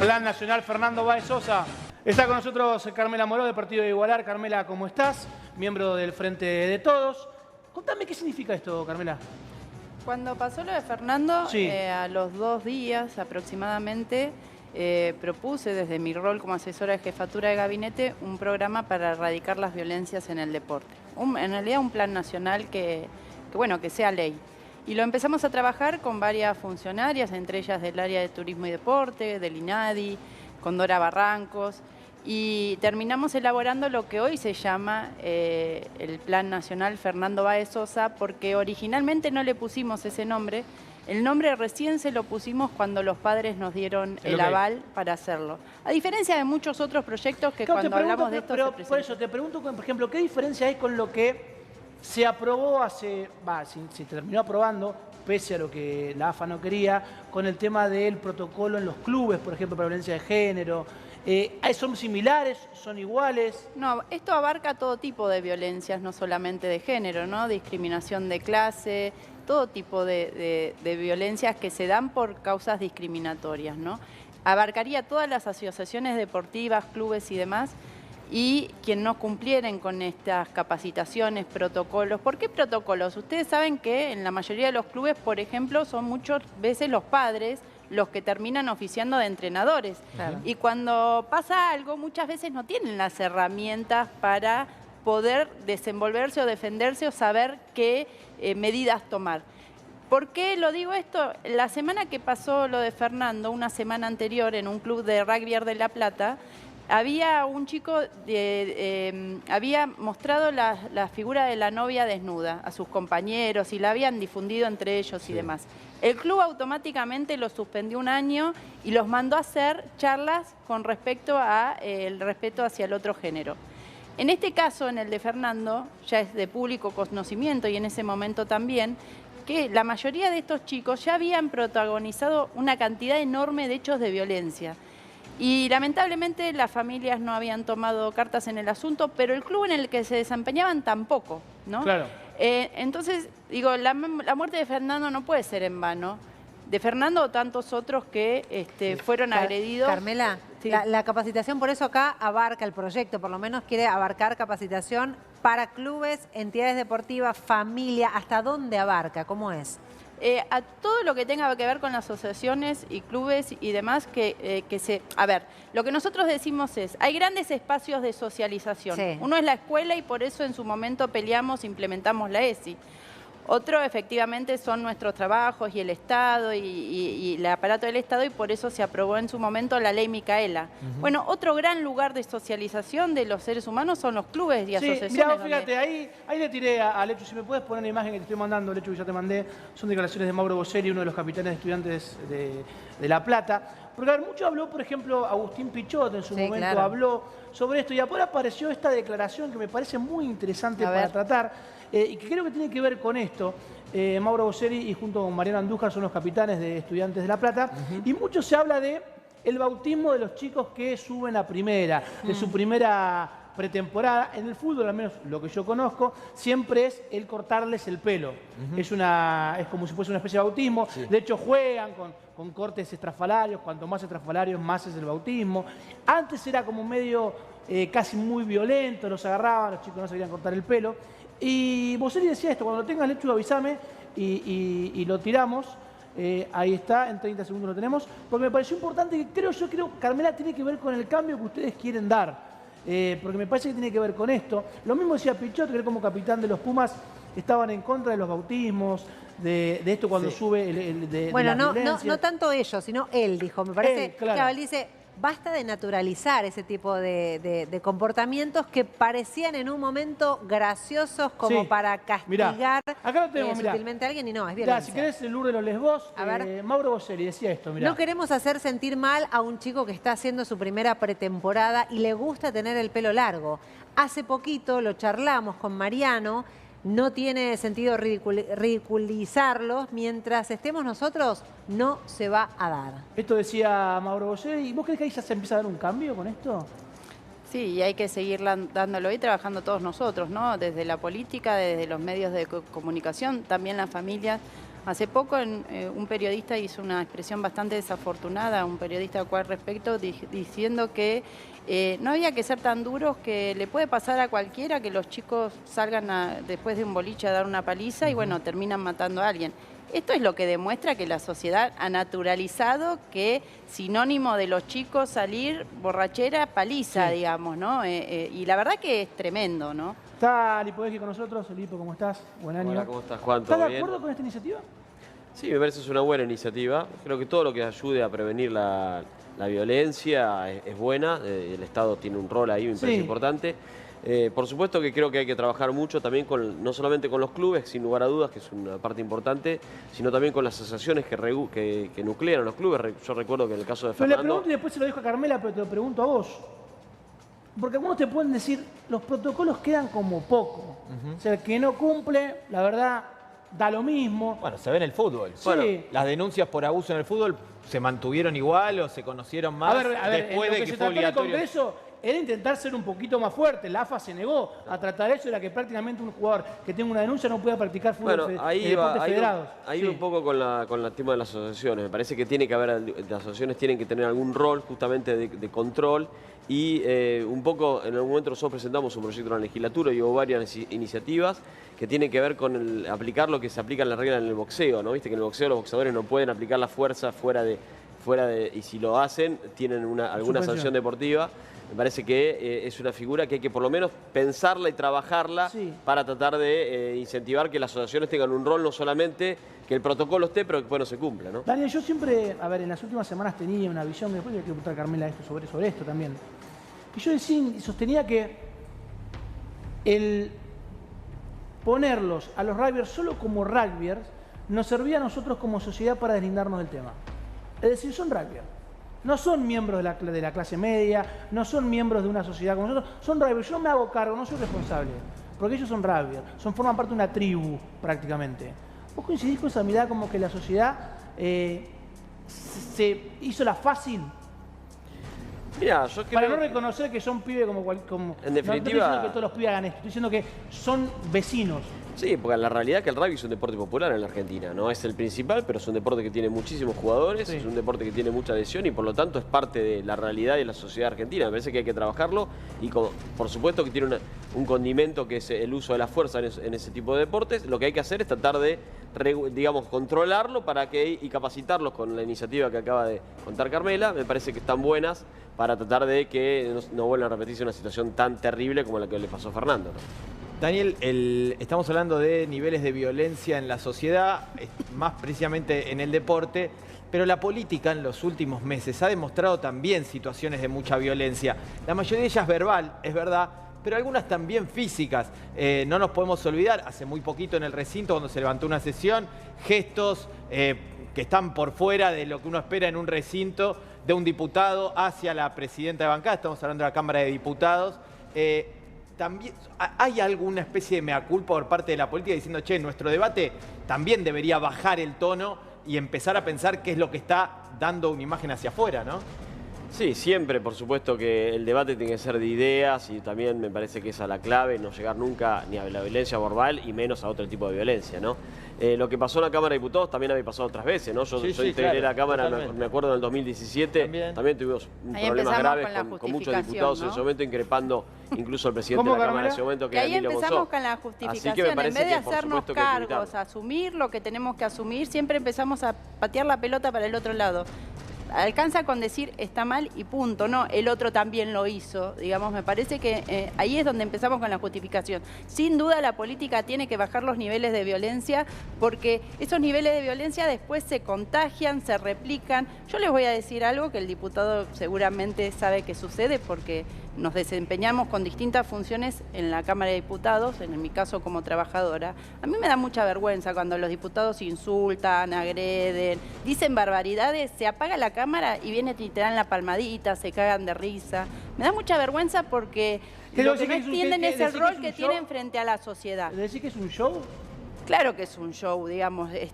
Plan Nacional Fernando Báez Sosa. Está con nosotros Carmela Moró, del Partido de Igualar. Carmela, ¿cómo estás? Miembro del Frente de Todos. Contame qué significa esto, Carmela. Cuando pasó lo de Fernando, Sí. a los 2 días aproximadamente, propuse desde mi rol como asesora de jefatura de gabinete un programa para erradicar las violencias en el deporte. En realidad un plan nacional que sea ley. Y lo empezamos a trabajar con varias funcionarias, entre ellas del área de turismo y deporte, del INADI, con Dora Barrancos, y terminamos elaborando lo que hoy se llama el Plan Nacional Fernando Báez Sosa, porque originalmente no le pusimos ese nombre. El nombre recién se lo pusimos cuando los padres nos dieron el aval para hacerlo. A diferencia de muchos otros proyectos que Claro, cuando hablamos de esto pero se por presentan. eso te pregunto, por ejemplo, ¿qué diferencia hay con lo que se aprobó se terminó aprobando, pese a lo que la AFA no quería, con el tema del protocolo en los clubes, por ejemplo, para violencia de género? ¿Son similares? ¿Son iguales? No, esto abarca todo tipo de violencias, no solamente de género, ¿no? Discriminación de clase, todo tipo de violencias que se dan por causas discriminatorias, ¿no? Abarcaría todas las asociaciones deportivas, clubes y demás, y quien no cumplieren con estas capacitaciones, protocolos. ¿Por qué protocolos? Ustedes saben que en la mayoría de los clubes, por ejemplo, son muchas veces los padres los que terminan oficiando de entrenadores. Claro. Y cuando pasa algo, muchas veces no tienen las herramientas para poder desenvolverse o defenderse o saber qué medidas tomar. ¿Por qué lo digo esto? La semana que pasó lo de Fernando, una semana anterior, en un club de rugby de La Plata, había un chico, había mostrado la figura de la novia desnuda a sus compañeros y la habían difundido entre ellos y demás. El club automáticamente lo suspendió un año y los mandó a hacer charlas con respecto a el respeto hacia el otro género. En este caso, en el de Fernando, ya es de público conocimiento y en ese momento también, que la mayoría de estos chicos ya habían protagonizado una cantidad enorme de hechos de violencia. Y lamentablemente las familias no habían tomado cartas en el asunto, pero el club en el que se desempeñaban tampoco, ¿no? Claro. Entonces, digo, la muerte de Fernando no puede ser en vano. De Fernando o tantos otros que fueron agredidos. Carmela, Sí. la capacitación, por eso acá abarca el proyecto, por lo menos quiere abarcar capacitación para clubes, entidades deportivas, familia. ¿Hasta dónde abarca? ¿Cómo es? A todo lo que tenga que ver con asociaciones y clubes y demás A ver, lo que nosotros decimos es, hay grandes espacios de socialización. Sí. Uno es la escuela y por eso en su momento peleamos, implementamos la ESI. Otro, efectivamente, son nuestros trabajos y el Estado y el aparato del Estado, y por eso se aprobó en su momento la ley Micaela. Bueno, otro gran lugar de socialización de los seres humanos son los clubes y asociaciones. Mirá, fíjate, ahí le tiré a Lechu. Si me puedes poner la imagen que te estoy mandando, Lechu, que ya te mandé, son declaraciones de Mauro Boselli, uno de los capitanes de estudiantes de La Plata. Porque a ver, mucho habló, por ejemplo, Agustín Pichot en su momento, claro, habló sobre esto, y ahora apareció esta declaración que me parece muy interesante para tratar. Y que creo que tiene que ver con esto. Mauro Boselli y junto con Mariano Andújar son los capitanes de Estudiantes de La Plata. Y mucho se habla de el bautismo de los chicos que suben a primera, de su primera pretemporada. En el fútbol, al menos lo que yo conozco, siempre es el cortarles el pelo. Es como si fuese una especie de bautismo. Sí. De hecho, juegan con cortes estrafalarios. Cuanto más estrafalarios, más es el bautismo. Antes era como medio casi muy violento, los agarraban, los chicos no se querían cortar el pelo. Y Boselli decía esto: cuando lo tengas, Lechu, avísame y lo tiramos. Ahí está, en 30 segundos lo tenemos. Porque me pareció importante que creo, Carmela, tiene que ver con el cambio que ustedes quieren dar. Porque me parece que tiene que ver con esto. Lo mismo decía Pichot, que él como capitán de los Pumas estaban en contra de los bautismos, de esto cuando sube bueno, de no tanto ellos, sino él dijo. Me parece Él, claro. Él dice, basta de naturalizar ese tipo de comportamientos que parecían en un momento graciosos como para castigar acá lo tenemos, sutilmente a alguien, y no, es Mirá, violencia. si querés el Lourdes de los Lesbos, A ver. Mauro Boselli decía esto, mirá. No queremos hacer sentir mal a un chico que está haciendo su primera pretemporada y le gusta tener el pelo largo. Hace poquito lo charlamos con Mariano. No tiene sentido ridiculizarlos. Mientras estemos nosotros, no se va a dar. Esto decía Mauro Boselli. ¿Y vos crees que ahí ya se empieza a dar un cambio con esto? Sí, y hay que seguir dándolo y trabajando todos nosotros, ¿no? Desde la política, desde los medios de comunicación, también las familias. Hace poco un periodista hizo una expresión bastante desafortunada, un periodista al cual respecto, diciendo que no había que ser tan duros, que le puede pasar a cualquiera que los chicos salgan después de un boliche a dar una paliza y bueno, terminan matando a alguien. Esto es lo que demuestra que la sociedad ha naturalizado que sinónimo de los chicos salir, borrachera, paliza, digamos, ¿no? Y la verdad que es tremendo, ¿no? Está Lipo Vecchi con nosotros. Lipo, ¿cómo estás? Buen año. Hola, ¿cómo estás, Juan? ¿Estás ¿Todo de bien? acuerdo con esta iniciativa? Sí, me parece que es una buena iniciativa. Creo que todo lo que ayude a prevenir la violencia es buena. El Estado tiene un rol ahí, me parece importante. Por supuesto que creo que hay que trabajar mucho también no solamente con los clubes, sin lugar a dudas, que es una parte importante, sino también con las asociaciones que nuclean los clubes. Yo recuerdo que en el caso de Pero le Fernando... pregunto y después se lo dejo a Carmela, pero te lo pregunto a vos. Porque algunos te pueden decir, los protocolos quedan como poco. O sea, el que no cumple, la verdad, da lo mismo. Bueno, se ve en el fútbol. Sí. Bueno, las denuncias por abuso en el fútbol se mantuvieron igual o se conocieron más A ver, después de que fue obligatorio. El Congreso era intentar ser un poquito más fuerte. La AFA se negó a tratar eso, era que prácticamente un jugador que tenga una denuncia no pueda practicar fútbol, Bueno, ahí deportes va, federados. ahí un poco con el tema de las asociaciones. Me parece que tiene que haber, las asociaciones tienen que tener algún rol justamente de control y un poco, en algún momento nosotros presentamos un proyecto en la legislatura y hubo varias iniciativas que tienen que ver con aplicar lo que se aplica en la regla en el boxeo, ¿no? Viste que en el boxeo los boxeadores no pueden aplicar la fuerza fuera de y si lo hacen tienen alguna sanción deportiva. Me parece que es una figura que hay que por lo menos pensarla y trabajarla para tratar de incentivar que las asociaciones tengan un rol, no solamente que el protocolo esté, pero que después no se cumpla, ¿no? Daniel, yo siempre, a ver, en las últimas semanas tenía una visión, después le quiero preguntar a Carmela esto, sobre esto también, que yo decía y sostenía que el ponerlos a los rugbyers solo como rugbyers nos servía a nosotros como sociedad para deslindarnos del tema. Es decir, son rugbyers. No son miembros de la clase media, no son miembros de una sociedad como nosotros, son rugbyers. Yo no me hago cargo, no soy responsable, porque ellos son rugbyers, forman parte de una tribu prácticamente. ¿Vos coincidís con esa mirada como que la sociedad se hizo la fácil? Mirá, yo creo para no reconocer que son pibes como en definitiva, no estoy diciendo que todos los pibes hagan esto, estoy diciendo que son vecinos. Sí, porque la realidad es que el rugby es un deporte popular en la Argentina. No es el principal, pero es un deporte que tiene muchísimos jugadores, es un deporte que tiene mucha adhesión y por lo tanto es parte de la realidad de la sociedad argentina. Me parece que hay que trabajarlo y por supuesto que tiene un condimento que es el uso de la fuerza en ese tipo de deportes. Lo que hay que hacer es tratar de, digamos, controlarlo y capacitarlos con la iniciativa que acaba de contar Carmela. Me parece que están buenas para tratar de que no vuelva a repetirse una situación tan terrible como la que le pasó a Fernando, ¿no? Daniel, estamos hablando de niveles de violencia en la sociedad, más precisamente en el deporte, pero la política en los últimos meses ha demostrado también situaciones de mucha violencia. La mayoría de ellas verbal, es verdad, pero algunas también físicas. No nos podemos olvidar, hace muy poquito en el recinto, cuando se levantó una sesión, gestos que están por fuera de lo que uno espera en un recinto de un diputado hacia la presidenta de bancada, estamos hablando de la Cámara de Diputados. También hay alguna especie de mea culpa por parte de la política diciendo, che, nuestro debate también debería bajar el tono y empezar a pensar qué es lo que está dando una imagen hacia afuera, ¿no? Sí, siempre, por supuesto que el debate tiene que ser de ideas y también me parece que esa es la clave, no llegar nunca ni a la violencia verbal y menos a otro tipo de violencia, ¿no? Lo que pasó en la Cámara de Diputados también había pasado otras veces, ¿no? Yo integré la Cámara, me acuerdo en el 2017, también tuvimos problemas graves con muchos diputados, ¿no? En ese momento increpando incluso al presidente de la Cámara en ese momento, que ahí era Emilio Monzó. empezamos con la justificación, en vez de hacernos cargos, asumir lo que tenemos que asumir, siempre empezamos a patear la pelota para el otro lado. Alcanza con decir está mal y punto, no, el otro también lo hizo, digamos, me parece que ahí es donde empezamos con la justificación. Sin duda la política tiene que bajar los niveles de violencia porque esos niveles de violencia después se contagian, se replican. Yo les voy a decir algo que el diputado seguramente sabe que sucede porque nos desempeñamos con distintas funciones en la Cámara de Diputados, en mi caso como trabajadora. A mí me da mucha vergüenza cuando los diputados insultan, agreden, dicen barbaridades, se apaga la Cámara y vienen y te dan la palmadita, se cagan de risa. Me da mucha vergüenza porque lo que no entienden es el rol que tienen frente a la sociedad. ¿Decís que es un show? Claro que es un show, digamos, ay,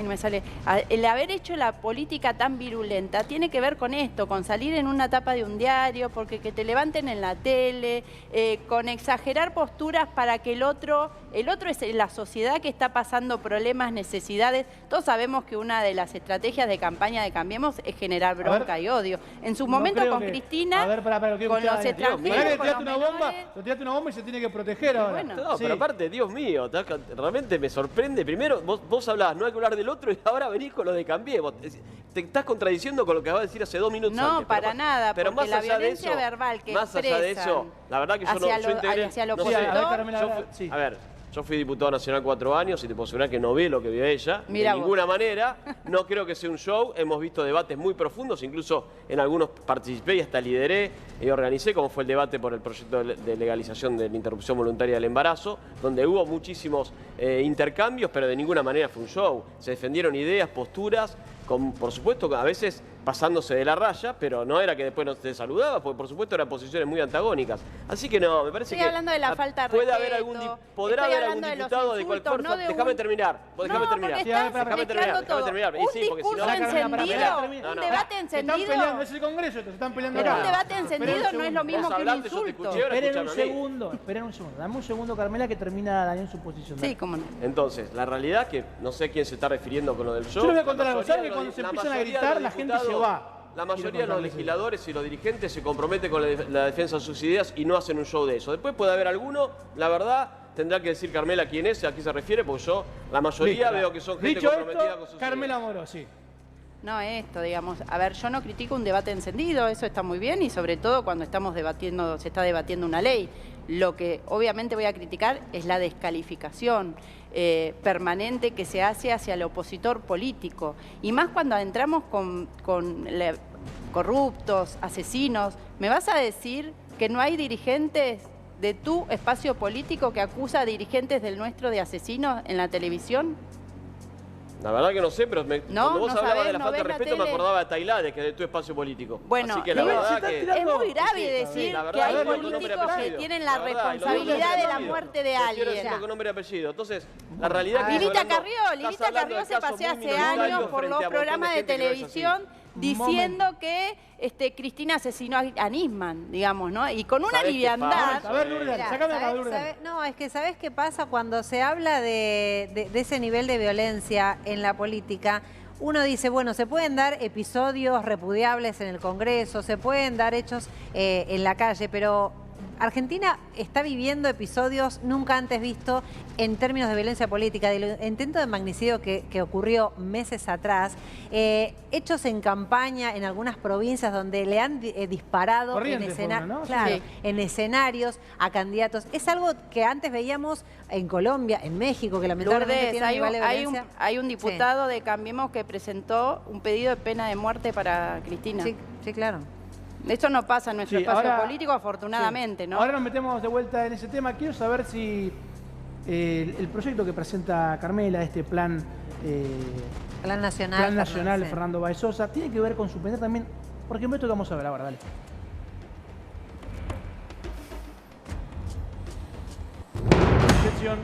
no me sale. El haber hecho la política tan virulenta tiene que ver con esto, con salir en una tapa de un diario, porque que te levanten en la tele, con exagerar posturas para que el otro El otro es la sociedad que está pasando problemas, necesidades. Todos sabemos que una de las estrategias de campaña de Cambiemos es generar bronca y odio. En su momento con Cristina, a ver, con los extranjeros, con los menores. Lo tiraste una bomba y se tiene que proteger ahora. Bueno. No, pero aparte, Dios mío, realmente me sorprende. Primero, vos hablabas, no hay que hablar del otro y ahora venís con lo de Cambiemos. Te estás contradiciendo con lo que acabas de decir hace 2 minutos No, antes. para nada, pero porque más la allá de violencia eso, verbal que más allá de eso, la verdad que yo no yo integré, hacia lo no sé, opositor. a ver, yo fui diputado nacional 4 años y te puedo asegurar que no vi lo que vio ella, Mirá de vos. ninguna manera. No creo que sea un show. Hemos visto debates muy profundos, incluso en algunos participé y hasta lideré y organicé, como fue el debate por el proyecto de legalización de la interrupción voluntaria del embarazo, donde hubo muchísimos intercambios, pero de ninguna manera fue un show. Se defendieron ideas, posturas, por supuesto, a veces pasándose de la raya, pero no era que después no te saludaba, porque por supuesto eran posiciones muy antagónicas. Así que no, me parece Estoy hablando de la falta de puede respeto, haber podrá estoy haber algún hablando de los diputado de cualquier insultos, fuerza. no de Déjame un- terminar. Déjame No, terminar. porque estás Déjame terminar. mezclando todo. Déjame terminar. Un Sí, porque si discurso no. encendido, un debate encendido. Es el Congreso, se están peleando Pero acá. un debate encendido no es lo mismo Vos que un hablaste, yo te insulto. escuché, ahora Esperen un escuchame a mí. segundo, esperen un segundo. Dame un segundo, Carmela, que termina Daniel su posición. Sí, cómo no. Entonces, la realidad que no sé quién se está refiriendo con lo del show. Yo les voy a contar La algo. mayoría ¿Saben que de cuando los- se la empiezan a mayoría de gritar, los la gente diputados- se va? La mayoría de los contarles eso. legisladores y los dirigentes se comprometen con la defensa de sus ideas y no hacen un show de eso. Después puede haber alguno, la verdad, tendrá que decir Carmela quién es, a qué se refiere, porque yo, la mayoría Listo. veo que son gente Dicho comprometida esto, con sus Carmela ideas. Moro, sí. No, esto, digamos. A ver, yo no critico un debate encendido, eso está muy bien, y sobre todo cuando se está debatiendo una ley. Lo que obviamente voy a criticar es la descalificación permanente que se hace hacia el opositor político. Y más cuando entramos con corruptos, asesinos. ¿Me vas a decir que no hay dirigentes de tu espacio político que acusa a dirigentes del nuestro de asesinos en la televisión? La verdad que no sé, pero cuando vos no hablabas sabés, de la no falta de ves la respeto me tele. acordaba de Tailade, que es de tu espacio político. Bueno, así que la no, verdad se está que... tirando- Es muy grave Sí, decir la que verdad, hay lo digo con nombre y políticos que apellido. tienen la La verdad, y lo digo con responsabilidad de la apellido. muerte de Prefiero alguien. decirlo con nombre y apellido. Entonces, la realidad es que... Lilita estás Carrió hablando del se caso pasea muy hace minoritario años por frente los a un montón programas de gente que no es así. televisión diciendo que Cristina asesinó a Nisman, digamos, ¿no? Y con una ¿Sabés qué liviandad. pasa? A ver, Lourdes, Mirá, sacame acá, ¿sabés- Lourdes. sabés- No, es que ¿sabés qué pasa? Cuando se habla de ese nivel de violencia en la política, uno dice, bueno, se pueden dar episodios repudiables en el Congreso, se pueden dar hechos en la calle, pero Argentina está viviendo episodios nunca antes vistos en términos de violencia política. Del intento de magnicidio que ocurrió meses atrás, hechos en campaña en algunas provincias donde le han disparado Corrientes fue una, ¿no? claro, Sí. en escenarios a candidatos. Es algo que antes veíamos en Colombia, en México, que lamentablemente Lourdes, tiene un nivel de violencia. hay un diputado de Cambiemos que presentó un pedido de pena de muerte para Cristina. Sí, sí, claro. Esto no pasa en nuestro Sí, espacio ahora- político, afortunadamente, Sí. ¿no? Ahora nos metemos de vuelta en ese tema. Quiero saber si el proyecto que presenta Carmela, este plan, Plan nacional. de sí. Fernando Báez Sosa, tiene que ver con suspender también, por ejemplo, esto que vamos a ver ahora, dale. Atención.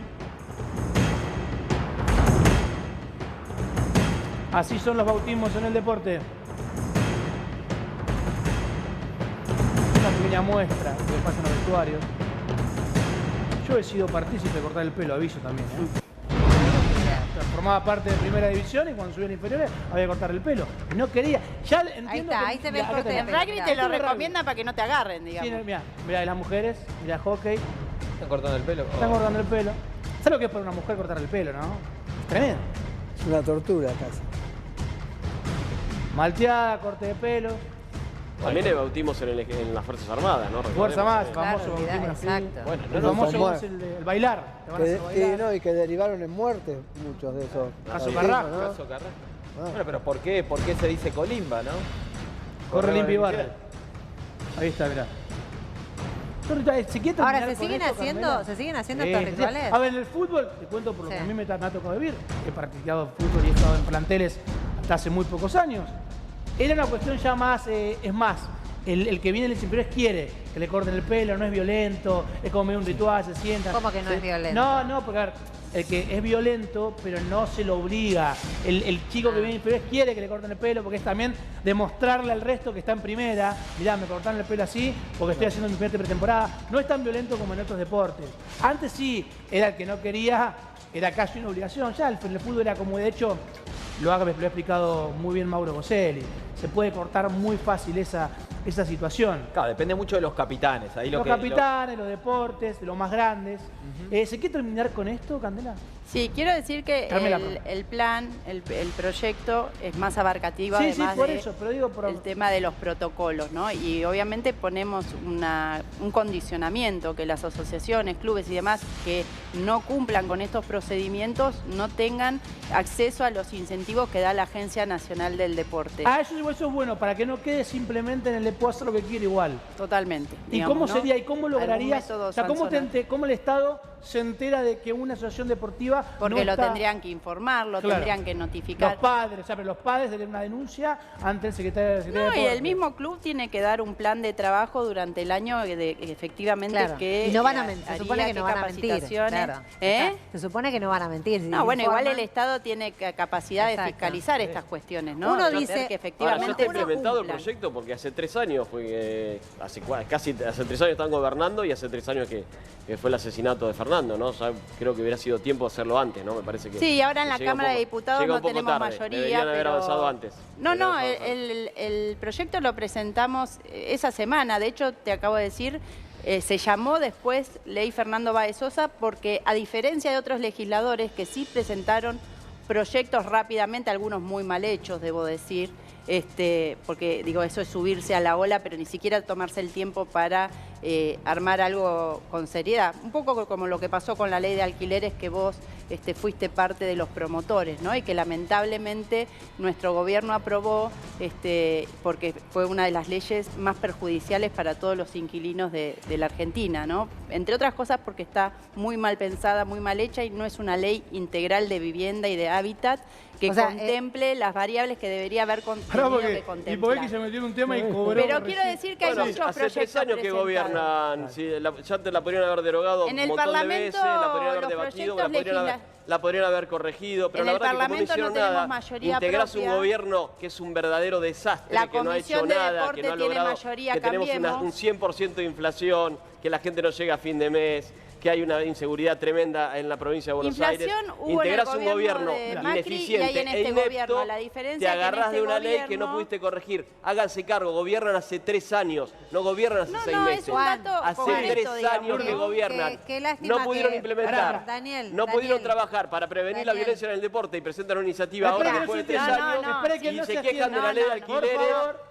Así son los bautismos en el deporte. Una pequeña muestra de lo que pasa en los vestuarios. Yo he sido partícipe de cortar el pelo, aviso también. Formaba parte de primera división y cuando subía a inferiores había que cortar el pelo. Y no quería. Ya entiendo está, que- ahí se ve el acá corte de tenés. En rugby te lo Esto es recomiendan para que no te agarren, digamos. Sí, mira, las mujeres, mira hockey, ¿Están cortando el pelo? están cortando el pelo. ¿Sabes lo que es para una mujer cortar el pelo, no? Es tremendo. Es una tortura casi. Malteada, corte de pelo. También hay bautismos en las Fuerzas Armadas, ¿no? Fuerza más, Recordemos. famoso olvidá, bautismo así. exacto. Bueno, El no, famoso no, es el bailar. Te van a hacer Sí, bailar. no, y que derivaron en muerte muchos de esos. Caso bautismos, Carrasco, ¿no? Caso Carrasco. Ah. Bueno, pero ¿por qué se dice colimba, no? Corre limpio y limpio. barre. Ahí está, mirá. Ahora, ¿se siguen haciendo estos rituales? A ver, en el fútbol, te cuento por lo que Sí. a mí me ha tocado vivir, he practicado fútbol y he estado en planteles hasta hace muy pocos años. Era una cuestión ya más, es más, el que viene de los inferiores quiere que le corten el pelo, no es violento, es como medio un ritual, se sienta. ¿Cómo que no es violento? No, porque a ver, el que es violento, pero no se lo obliga. El chico que viene inferior quiere que le corten el pelo, porque es también demostrarle al resto que está en primera. Mirá, me cortaron el pelo así porque estoy haciendo mi primera pretemporada. No es tan violento como en otros deportes. Antes sí, era el que no quería, era casi una obligación. Ya el fútbol era como, de hecho, lo ha explicado muy bien Mauro Boselli. Se puede cortar muy fácil esa situación. Claro, depende mucho de los capitanes. Ahí los capitanes, los deportes, de los más grandes. ¿Se quiere terminar con esto, Candela? Sí, quiero decir que el plan, el proyecto es más abarcativo, sí, además sí, por eso, pero digo el tema de los protocolos, ¿no? Y obviamente ponemos un condicionamiento, que las asociaciones, clubes y demás que no cumplan con estos procedimientos no tengan acceso a los incentivos que da la Agencia Nacional del Deporte. Ah, eso es bueno, para que no quede simplemente en el puedo hacer lo que quiere igual. Totalmente. ¿Y digamos, cómo ¿no? sería? ¿Y cómo lograrías? O sea, sancionar. ¿cómo el Estado se entera de que una asociación deportiva porque no lo está... tendrían que informar, lo tendrían que notificar. Los padres, o sea, pero los padres deben una denuncia ante el secretario de No, y el mismo club tiene que dar un plan de trabajo durante el año efectivamente claro. que y no van a mentir, se supone que no van a mentir. Claro. Se supone que no van a mentir. No, bueno, igual el Estado tiene capacidad de fiscalizar estas cuestiones, ¿no? Uno dice que efectivamente ahora, ya está implementado el proyecto porque hace 3 años hace 3 años están gobernando y hace 3 años que fue el asesinato de Fernando, ¿no? O sea, creo que hubiera sido tiempo de hacerlo antes, ¿no? Me parece que... Sí, ahora en la Cámara de Diputados no tenemos mayoría. Deberían haber avanzado antes. No, el proyecto lo presentamos esa semana. De hecho, te acabo de decir, se llamó después Ley Fernando Báez Sosa porque, a diferencia de otros legisladores que sí presentaron proyectos rápidamente, algunos muy mal hechos, debo decir, porque digo, eso es subirse a la ola, pero ni siquiera tomarse el tiempo para armar algo con seriedad. Un poco como lo que pasó con la ley de alquileres, que vos fuiste parte de los promotores, ¿no? Y que lamentablemente nuestro gobierno aprobó porque fue una de las leyes más perjudiciales para todos los inquilinos de la Argentina, ¿no? Entre otras cosas porque está muy mal pensada, muy mal hecha y no es una ley integral de vivienda y de hábitat que contemple las variables que debería haber contenido que contemplar. Y porque se metió en un tema y cobró. Pero quiero decir que hay muchos proyectos hace 3 años que gobiernan, sí, ya te la podrían haber derogado en un el montón Parlamento, de veces, la podrían haber debatido, la podrían haber corregido, pero en la el verdad Parlamento que como no hicieron nada, mayoría integrás propia. un gobierno que es un verdadero desastre, La que no ha hecho Comisión de nada, Deporte que no ha tiene logrado, mayoría, que tenemos un 100% de inflación, que la gente no llega a fin de mes, que hay una inseguridad tremenda en la provincia de Buenos Aires. Integrás un gobierno ineficiente e inepto, te agarrás de una ley que no pudiste corregir. Háganse cargo, gobiernan hace 3 años, no gobiernan hace 6 meses. Es un dato hace 3 años que gobiernan. Lástima no pudieron implementar, no pudieron trabajar para prevenir la violencia en el deporte y presentan una iniciativa ahora después de 3 años y se quejan de la ley de alquileres.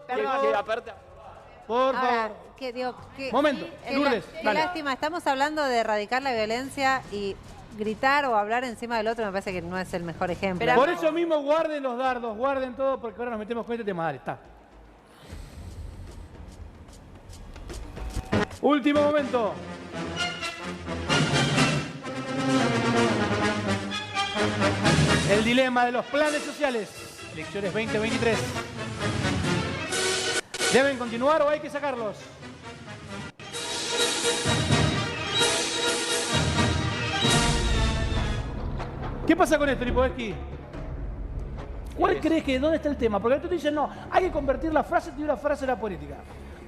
Que aparte... Por favor. Momento, Lourdes, qué lástima, estamos hablando de erradicar la violencia y gritar o hablar encima del otro me parece que no es el mejor ejemplo. Por eso mismo guarden los dardos, guarden todo, porque ahora nos metemos con este tema. Dale, está. Último momento. El dilema de los planes sociales. Elecciones 2023. ¿Deben continuar o hay que sacarlos? ¿Qué pasa con esto, Lipovetsky? ¿Cuál crees que dónde está el tema? Porque tú dices, no, hay que convertir la frase de una frase de la política.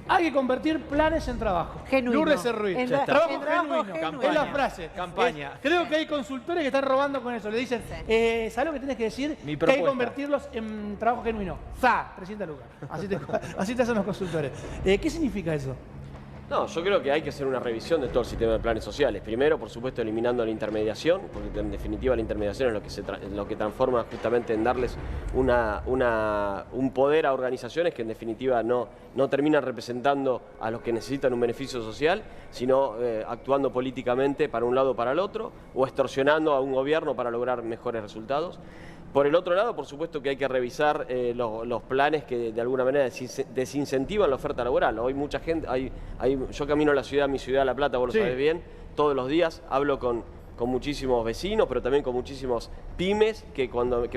Hay que convertir planes en trabajo. Genuino. Lourdes Ruiz. Trabajo genuino. Campaña. Es la frase. Campaña. Creo que hay consultores que están robando con eso. Le dicen, ¿sabes lo que tienes que decir? Mi que hay que propuesta. convertirlos en trabajo genuino. ¡Za! 300 lucas. Así te hacen los consultores. ¿Qué significa eso? No, yo creo que hay que hacer una revisión de todo el sistema de planes sociales. Primero, por supuesto, eliminando la intermediación, porque en definitiva la intermediación es lo que transforma justamente en darles un poder a organizaciones que en definitiva no terminan representando a los que necesitan un beneficio social, sino actuando políticamente para un lado o para el otro, o extorsionando a un gobierno para lograr mejores resultados. Por el otro lado, por supuesto que hay que revisar los planes que de alguna manera desincentivan la oferta laboral. Hoy mucha gente, yo camino a mi ciudad, La Plata, vos lo sabés bien, todos los días hablo con con muchísimos vecinos, pero también con muchísimos pymes que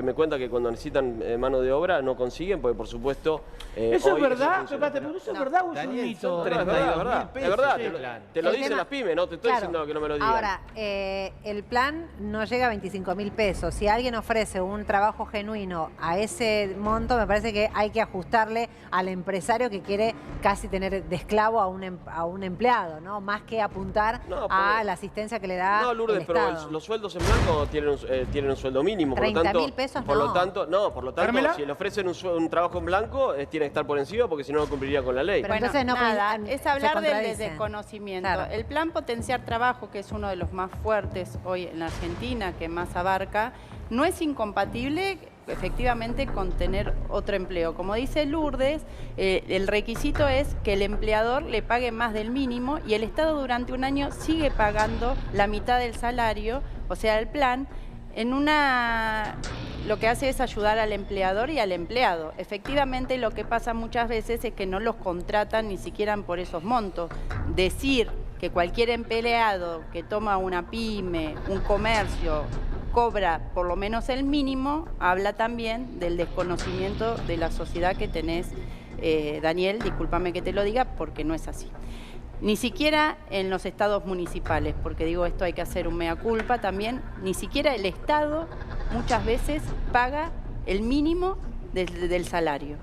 me cuentan que cuando necesitan mano de obra no consiguen, porque por supuesto... ¿Eso es verdad? Eso ¿Eso es verdad o es un mito? Es verdad, es verdad. Te lo dicen las pymes, no te estoy diciendo que no me lo digan. Ahora, el plan no llega a 25.000 pesos. Si alguien ofrece un trabajo genuino a ese monto, me parece que hay que ajustarle al empresario que quiere casi tener de esclavo a un empleado, ¿no? Más que apuntar a la asistencia que le da Lourdes, el pero Estado. los sueldos en blanco tienen un sueldo mínimo. 30.000 pesos por lo tanto, si le ofrecen un trabajo en blanco, tiene que estar por encima porque si no, no cumpliría con la ley. Pero Bueno, entonces no nada, es hablar del contradicen. desconocimiento. Claro. El plan Potenciar Trabajo, que es uno de los más fuertes hoy en la Argentina, que más abarca, no es incompatible efectivamente con tener otro empleo. Como dice Lourdes, el requisito es que el empleador le pague más del mínimo y el Estado durante un año sigue pagando la mitad del salario, o sea, el plan, lo que hace es ayudar al empleador y al empleado. Efectivamente, lo que pasa muchas veces es que no los contratan ni siquiera por esos montos. Decir que cualquier empleado que toma una pyme, un comercio, cobra por lo menos el mínimo, habla también del desconocimiento de la sociedad que tenés, Daniel, discúlpame que te lo diga, porque no es así. Ni siquiera en los estados municipales, porque digo esto hay que hacer un mea culpa también, ni siquiera el Estado muchas veces paga el mínimo del salario.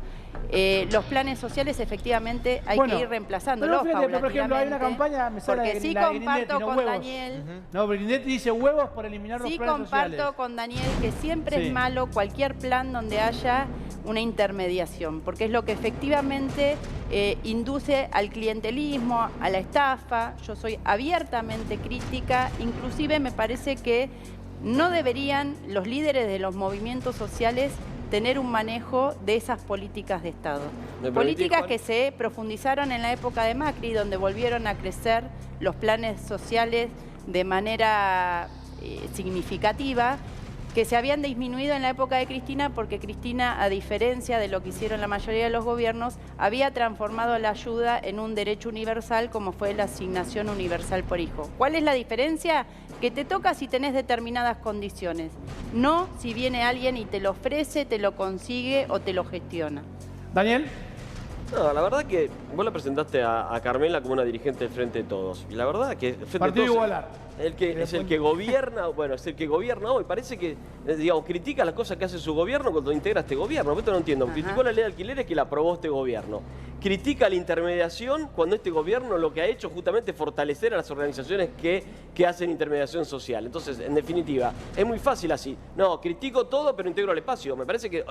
Los planes sociales efectivamente hay que ir reemplazándolos paulatinamente. Por ejemplo, hay una campaña, me sale porque sí la comparto no con huevos. Daniel. No, pero Grindetti dice huevos por eliminar los planes sociales. Sí comparto con Daniel que siempre es malo cualquier plan donde haya una intermediación, porque es lo que efectivamente induce al clientelismo, a la estafa. Yo soy abiertamente crítica, inclusive me parece que no deberían los líderes de los movimientos sociales tener un manejo de esas políticas de Estado. Políticas que se profundizaron en la época de Macri, donde volvieron a crecer los planes sociales de manera significativa, que se habían disminuido en la época de Cristina, porque Cristina, a diferencia de lo que hicieron la mayoría de los gobiernos, había transformado la ayuda en un derecho universal, como fue la asignación universal por hijo. ¿Cuál es la diferencia? Que te toca si tenés determinadas condiciones, no si viene alguien y te lo ofrece, te lo consigue o te lo gestiona. Daniel. No, la verdad que vos la presentaste a Carmela como una dirigente del Frente de Todos. Y la verdad que el Frente Partido de Todos Igualar. es el que gobierna, bueno, es el que gobierna hoy. Parece que, digamos, critica las cosas que hace su gobierno cuando integra este gobierno. Esto no entiendo. Criticó la ley de alquileres que la aprobó este gobierno. Critica la intermediación cuando este gobierno lo que ha hecho justamente es fortalecer a las organizaciones que hacen intermediación social. Entonces, en definitiva, es muy fácil así. No, critico todo, pero integro el espacio. Me parece que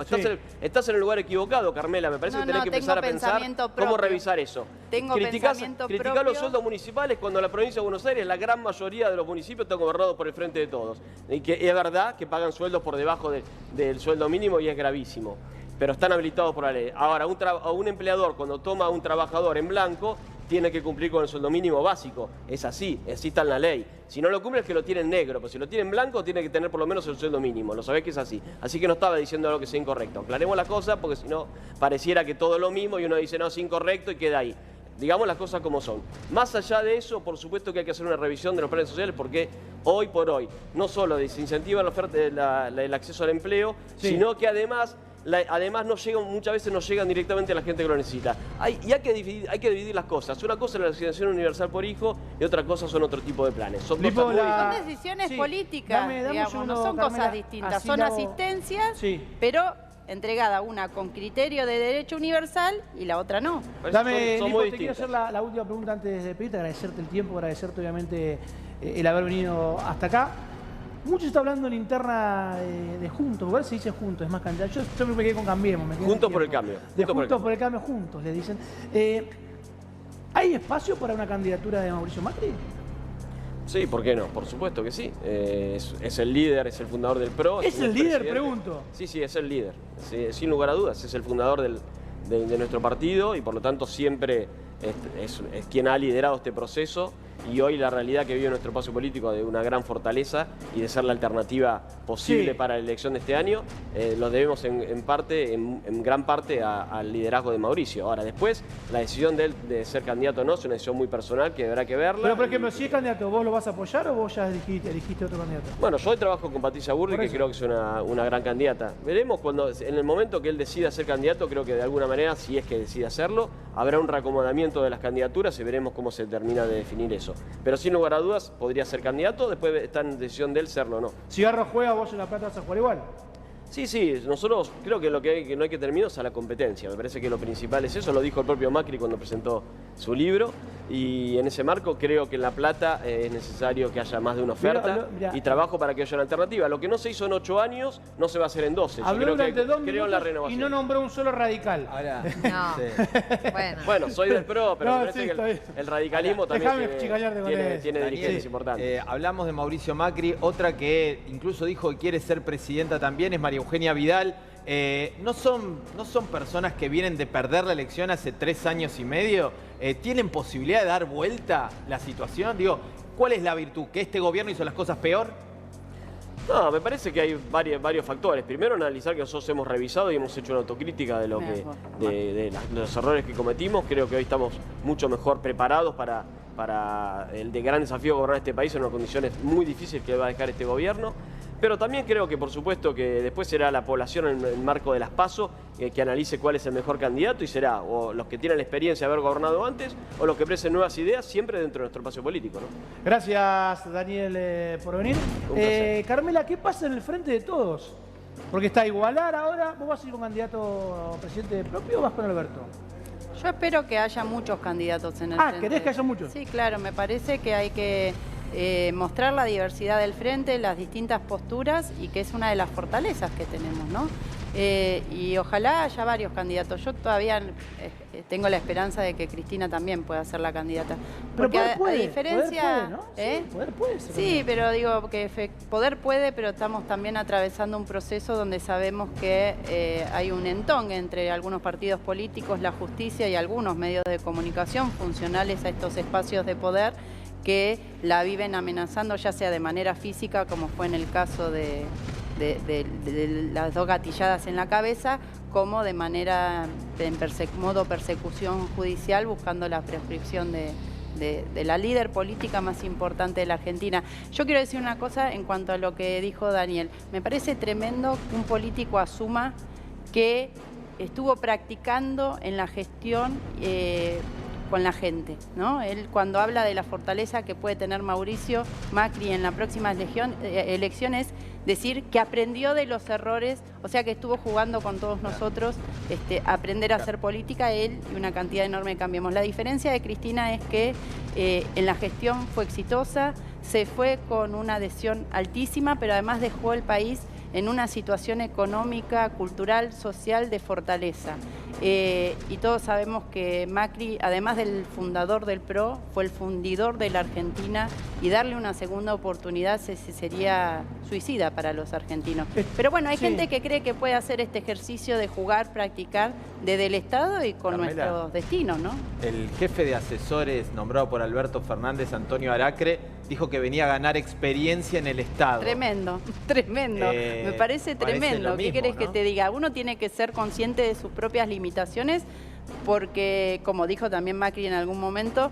estás en el lugar equivocado, Carmela. Me parece que tenés que empezar a pensar cómo revisar eso. Criticás los sueldos municipales cuando la provincia de Buenos Aires, la gran mayoría de los municipios están gobernados por el Frente de Todos. Y que es verdad que pagan sueldos por debajo del sueldo mínimo y es gravísimo. Pero están habilitados por la ley. Ahora, un empleador cuando toma a un trabajador en blanco tiene que cumplir con el sueldo mínimo básico. Es así está en la ley. Si no lo cumple es que lo tiene en negro, pero si lo tiene en blanco tiene que tener por lo menos el sueldo mínimo. Lo sabés que es así. Así que no estaba diciendo algo que sea incorrecto. Aclaremos las cosas porque si no pareciera que todo es lo mismo y uno dice no, es incorrecto y queda ahí. Digamos las cosas como son. Más allá de eso, por supuesto que hay que hacer una revisión de los planes sociales porque hoy por hoy no solo desincentivan la oferta el acceso al empleo, sino que además muchas veces no llegan directamente a la gente que lo necesita. Hay que dividir las cosas. Una cosa es la asignación universal por hijo y otra cosa son otro tipo de planes. Son decisiones políticas, digamos, no son cosas distintas. Son asistencias, pero entregada una con criterio de derecho universal y la otra no. Dame, Nico, te quiero hacer la última pregunta antes de pedirte, agradecerte el tiempo, agradecerte obviamente el haber venido hasta acá. Mucho se está hablando en interna de Juntos, igual se dice Juntos, es más cantidad. Yo me quedé con Cambiemos. Juntos por el Cambio. Juntos por el Cambio, juntos, le dicen. ¿Hay espacio para una candidatura de Mauricio Macri? Sí, ¿por qué no? Por supuesto que sí. Es el líder, es el fundador del PRO. ¿Es el líder, pregunto? Sí, es el líder. Sí, sin lugar a dudas, es el fundador de nuestro partido y por lo tanto siempre es quien ha liderado este proceso. Y hoy la realidad que vive nuestro espacio político de una gran fortaleza y de ser la alternativa posible para la elección de este año, lo debemos en gran parte al liderazgo de Mauricio. Ahora, después, la decisión de él de ser candidato o no es una decisión muy personal que habrá que verla. Pero, por ejemplo, si es candidato, ¿vos lo vas a apoyar o vos ya elegiste otro candidato? Bueno, yo hoy trabajo con Patricia Burri, que creo que es una gran candidata. Veremos en el momento que él decida ser candidato, creo que de alguna manera, si es que decide hacerlo, habrá un reacomodamiento de las candidaturas y veremos cómo se termina de definir eso. Pero sin lugar a dudas, podría ser candidato, después está en decisión de él serlo o no. Si Garro juega, vos en La Plata vas a jugar igual. Sí, nosotros creo que lo que no hay que terminar es a la competencia. Me parece que lo principal es eso, lo dijo el propio Macri cuando presentó su libro. Y en ese marco creo que en La Plata es necesario que haya más de una oferta y trabajo para que haya una alternativa. Lo que no se hizo en 8 años no se va a hacer en 12. Habló durante 2 minutos en la renovación. y no nombró un solo radical. Ahora, No. sí. Bueno, soy del PRO, pero No, me parece sí, que el radicalismo también tiene dirigentes importantes. Hablamos de Mauricio Macri, otra que incluso dijo que quiere ser presidenta también es María Eugenia Vidal. ¿No son personas que vienen de perder la elección hace 3 años y medio? ¿Tienen posibilidad de dar vuelta la situación? Digo, ¿cuál es la virtud? ¿Que este gobierno hizo las cosas peor? No, me parece que hay varios factores. Primero, analizar que nosotros hemos revisado y hemos hecho una autocrítica de los errores que cometimos. Creo que hoy estamos mucho mejor preparados para el gran desafío de gobernar este país en unas condiciones muy difíciles que va a dejar este gobierno. Pero también creo que, por supuesto, que después será la población en el marco de las PASO que analice cuál es el mejor candidato y será o los que tienen la experiencia de haber gobernado antes o los que presenten nuevas ideas, siempre dentro de nuestro espacio político, ¿no? Gracias, Daniel, por venir. Carmela, ¿qué pasa en el frente de todos? Porque está Igualar ahora. ¿Vos vas a ir con candidato a presidente propio o vas con Alberto? Yo espero que haya muchos candidatos en el frente. ¿Querés que haya muchos? Sí, claro, me parece que hay que mostrar la diversidad del frente, las distintas posturas y que es una de las fortalezas que tenemos, ¿no? Y ojalá haya varios candidatos. Yo todavía tengo la esperanza de que Cristina también pueda ser la candidata. Porque a diferencia... Poder puede, ¿no? Sí, poder puede ser. Sí, pero digo que poder puede, pero estamos también atravesando un proceso donde sabemos que hay un entongue entre algunos partidos políticos, la justicia y algunos medios de comunicación funcionales a estos espacios de poder que la viven amenazando, ya sea de manera física, como fue en el caso de las 2 gatilladas en la cabeza, como de manera modo persecución judicial, buscando la prescripción de la líder política más importante de la Argentina. Yo quiero decir una cosa en cuanto a lo que dijo Daniel. Me parece tremendo que un político asuma que estuvo practicando en la gestión con la gente, ¿no? Él cuando habla de la fortaleza que puede tener Mauricio Macri en las próximas elecciones, decir que aprendió de los errores, o sea que estuvo jugando con todos nosotros, aprender a hacer política, él y una cantidad enorme de cambios. La diferencia de Cristina es que en la gestión fue exitosa, se fue con una adhesión altísima, pero además dejó el país en una situación económica, cultural, social de fortaleza. Y todos sabemos que Macri, además del fundador del PRO, fue el fundidor de la Argentina y darle una segunda oportunidad sería suicida para los argentinos. Pero bueno, hay gente que cree que puede hacer este ejercicio de jugar, practicar desde el Estado y con Carmela, nuestros destinos, ¿no? El jefe de asesores nombrado por Alberto Fernández, Antonio Aracre, dijo que venía a ganar experiencia en el Estado. Tremendo, tremendo. Me parece tremendo. ¿Qué querés que te diga? Uno tiene que ser consciente de sus propias limitaciones porque, como dijo también Macri en algún momento,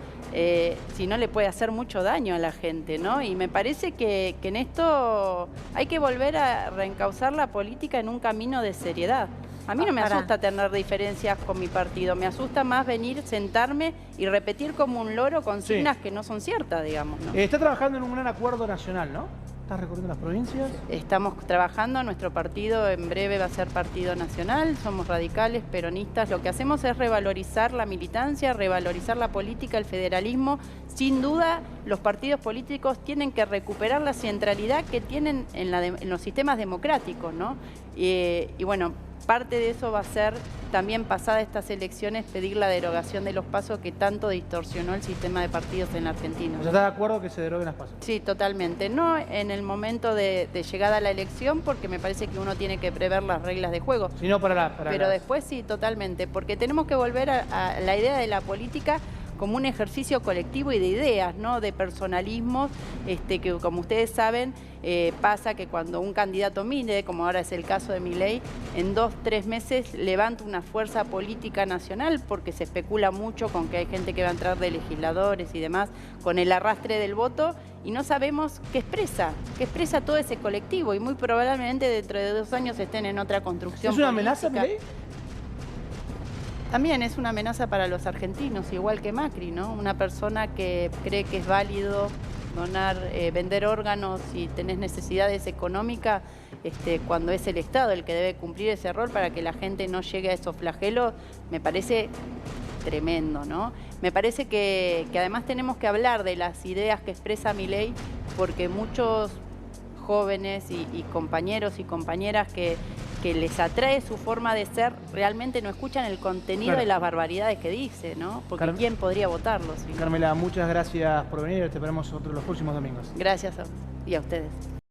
si no le puede hacer mucho daño a la gente, ¿no? Y me parece que en esto hay que volver a reencauzar la política en un camino de seriedad. A mí no me asusta tener diferencias con mi partido, me asusta más venir, sentarme y repetir como un loro consignas que no son ciertas, digamos, ¿no? Está trabajando en un gran acuerdo nacional, ¿no? ¿Estás recorriendo las provincias? Estamos trabajando, nuestro partido en breve va a ser partido nacional, somos radicales, peronistas, lo que hacemos es revalorizar la militancia, revalorizar la política, el federalismo. Sin duda, los partidos políticos tienen que recuperar la centralidad que tienen en los sistemas democráticos, ¿no? Y bueno, parte de eso va a ser también pasadas estas elecciones pedir la derogación de los PASO que tanto distorsionó el sistema de partidos en la Argentina. ¿O sea, ¿estás de acuerdo que se deroguen las PASO? Sí, totalmente. No en el momento de llegada a la elección, porque me parece que uno tiene que prever las reglas de juego. Sino para Pero después sí, totalmente, porque tenemos que volver a la idea de la política como un ejercicio colectivo y de ideas, ¿no? De personalismos, que como ustedes saben, pasa que cuando un candidato mide, como ahora es el caso de Milei, en 2 o 3 meses levanta una fuerza política nacional porque se especula mucho con que hay gente que va a entrar de legisladores y demás, con el arrastre del voto, y no sabemos qué expresa todo ese colectivo, y muy probablemente dentro de 2 años estén en otra construcción. ¿Es una política. amenaza, Milei? También es una amenaza para los argentinos, igual que Macri, ¿no? Una persona que cree que es válido donar, vender órganos si tenés necesidades económicas, cuando es el Estado el que debe cumplir ese rol para que la gente no llegue a esos flagelos, me parece tremendo, ¿no? Me parece que además tenemos que hablar de las ideas que expresa Milei, porque muchos jóvenes y compañeros y compañeras que les atrae su forma de ser, realmente no escuchan el contenido de las barbaridades que dice, ¿no? Porque ¿quién podría votarlo? Si no? Carmela, muchas gracias por venir. Te esperamos los próximos domingos. Gracias y a ustedes.